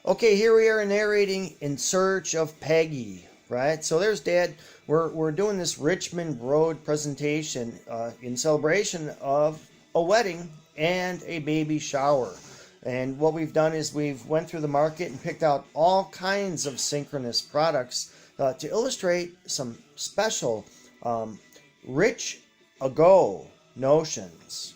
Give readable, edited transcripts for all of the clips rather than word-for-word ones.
Okay, here we are narrating In Search of Peggy, right? So there's Dad. We're doing this Richmond Road presentation in celebration of a wedding and a baby shower. And what we've done is we've went through the market and picked out all kinds of synchronous products to illustrate some special rich ago notions.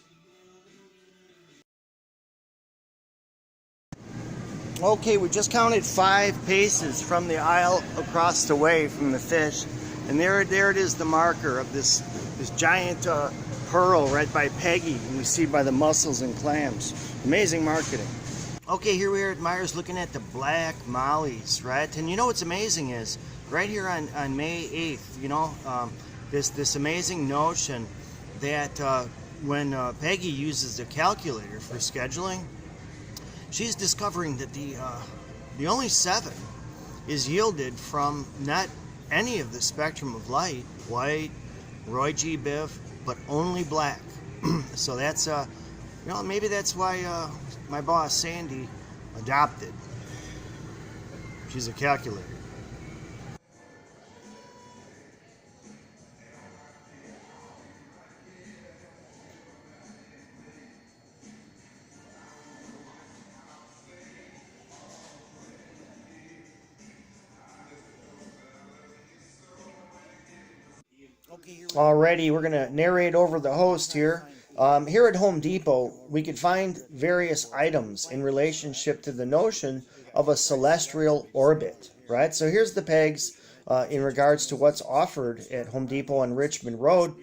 Okay, we just counted 5 paces from the aisle across the way from the fish, and there it is, the marker of this giant pearl right by Peggy, and we see by the mussels and clams. Amazing marketing. Okay, here we are at Myers looking at the black mollies, right? And you know what's amazing is right here on May 8th, you know, this amazing notion that when Peggy uses the calculator for scheduling, she's discovering that the only 7 is yielded from not any of the spectrum of light, white, Roy G. Biv, but only black. So that's, you know, maybe that's why my boss, Sandy, adopted. She's a calculator. Alrighty, we're going to narrate over the host here. Here at Home Depot, we could find various items in relationship to the notion of a celestial orbit, right? So here's the pegs in regards to what's offered at Home Depot on Richmond Road.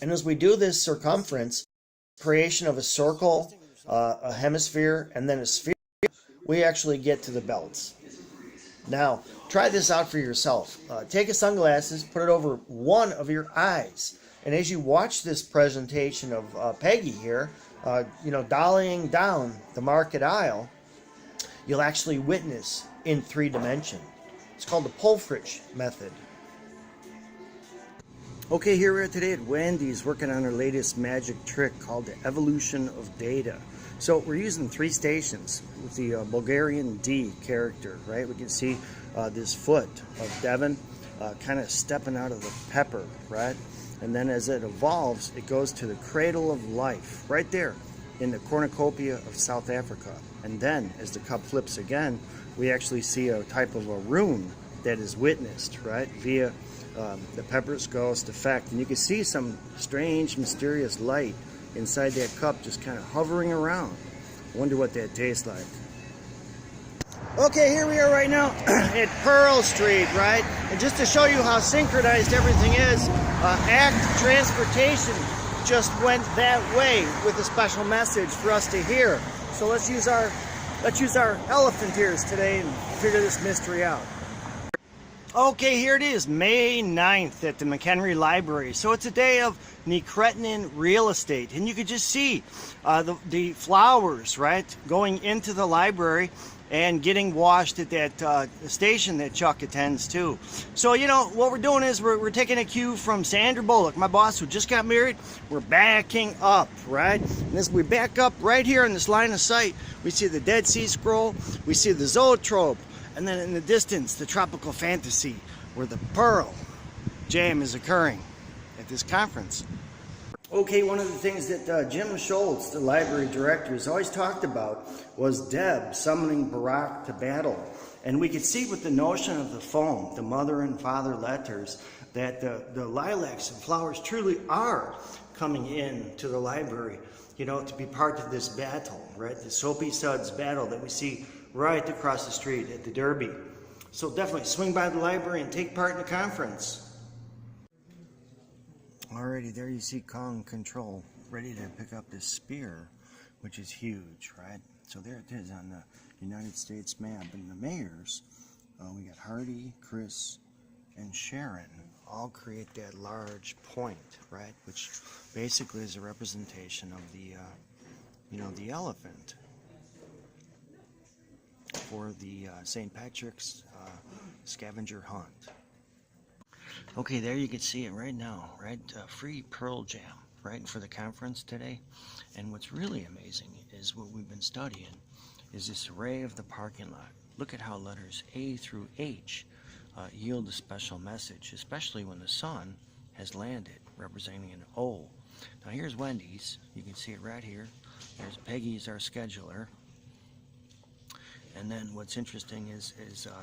And as we do this circumference, creation of a circle, a hemisphere, and then a sphere, we actually get to the belts. Now, try this out for yourself. Take a sunglasses, put it over one of your eyes, and as you watch this presentation of Peggy here, you know, dollying down the market aisle, you'll actually witness in 3 dimensions. It's called the Pulfrich method. Okay, here we are today at Wendy's working on our latest magic trick called the evolution of data. So we're using 3 stations with the Bulgarian D character, right? We can see this foot of Devon kind of stepping out of the pepper, right? And then as it evolves, it goes to the cradle of life, right there in the cornucopia of South Africa. And then as the cup flips again, we actually see a type of a rune that is witnessed, right? Via the pepper's ghost effect. And you can see some strange, mysterious light inside that cup just kind of hovering around. Wonder what that tastes like. Okay, here we are right now at Pearl Street, right? And just to show you how synchronized everything is, ACT Transportation just went that way with a special message for us to hear. So let's use our elephant ears today and figure this mystery out. Okay, here it is, May 9th at the McHenry Library. So it's a day of Necretinan real estate. And you could just see the flowers, right, going into the library and getting washed at that station that Chuck attends to. So, you know, what we're doing is we're taking a cue from Sandra Bullock, my boss who just got married. We're backing up, right? And as we back up right here in this line of sight, we see the Dead Sea Scroll, we see the Zoetrope, and then in the distance, the tropical fantasy where the Pearl Jam is occurring at this conference. Okay, one of the things that Jim Schultz, the library director, has always talked about was Deb summoning Barack to battle. And we could see with the notion of the foam, the mother and father letters, that the lilacs and flowers truly are coming in to the library, you know, to be part of this battle, right? The Soapy Suds battle that we see right across the street at the Derby. So definitely swing by the library and take part in the conference. Alrighty, there you see Kong Control ready to pick up this spear, which is huge, right? So there it is on the United States map. And the mayors, we got Hardy, Chris, and Sharon, all create that large point, right? Which basically is a representation of the, you know, the elephant for the St. Patrick's scavenger hunt. Okay, there you can see it right now, right? Free Pearl Jam, right, for the conference today. And what's really amazing is what we've been studying is this array of the parking lot. Look at how letters A through H yield a special message, especially when the sun has landed, representing an O. Now here's Wendy's. You can see it right here. There's Peggy's, our scheduler. And then what's interesting is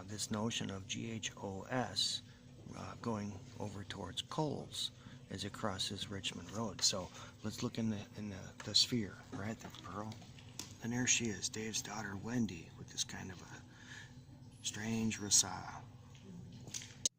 this notion of GHOS going over towards Coles as it crosses Richmond Road. So let's look in the sphere, right? The pearl. And there she is, Dave's daughter Wendy, with this kind of a strange rasa.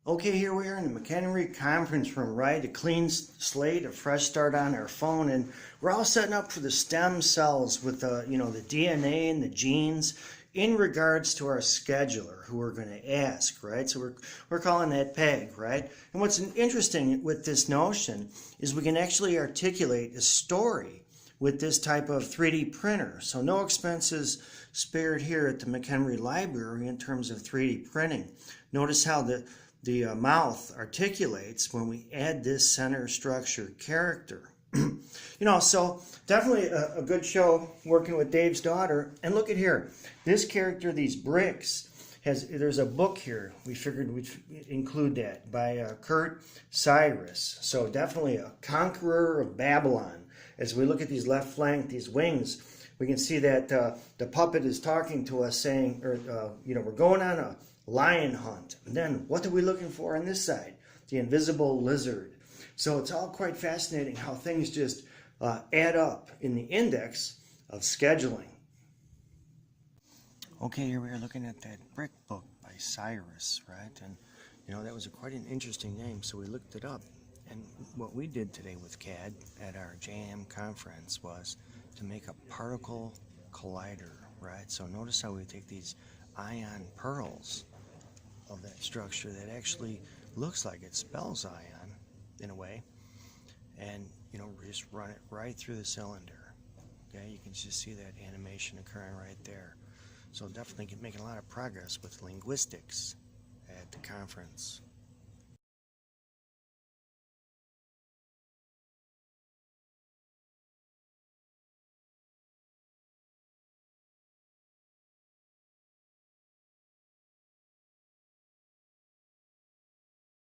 Okay, here we are in the McHenry conference room, right? A clean slate, a fresh start on our phone, and we're all setting up for the stem cells with the DNA and the genes in regards to our scheduler, who we're going to ask, right? So we're calling that Peg, right? And what's interesting with this notion is we can actually articulate a story with this type of 3D printer. So no expenses spared here at the McHenry Library in terms of 3D printing. Notice how the mouth articulates when we add this center structure character. So definitely a good show working with Dave's daughter. And look at here, this character, these bricks, there's a book here. We figured we'd include that by Kurt Cyrus. So definitely a conqueror of Babylon. As we look at these left flank, these wings, we can see that the puppet is talking to us saying, we're going on a lion hunt. And then what are we looking for on this side? The invisible lizard. So it's all quite fascinating how things just add up in the index of scheduling. Okay, here we are looking at that brick book by Cyrus, right? And that was quite an interesting name, so we looked it up. And what we did today with CAD at our JM conference was to make a particle collider, right? So notice how we take these ion pearls of that structure that actually looks like it spells ion in a way, and just run it right through the cylinder. Okay, you can just see that animation occurring right there. So definitely making a lot of progress with linguistics at the conference.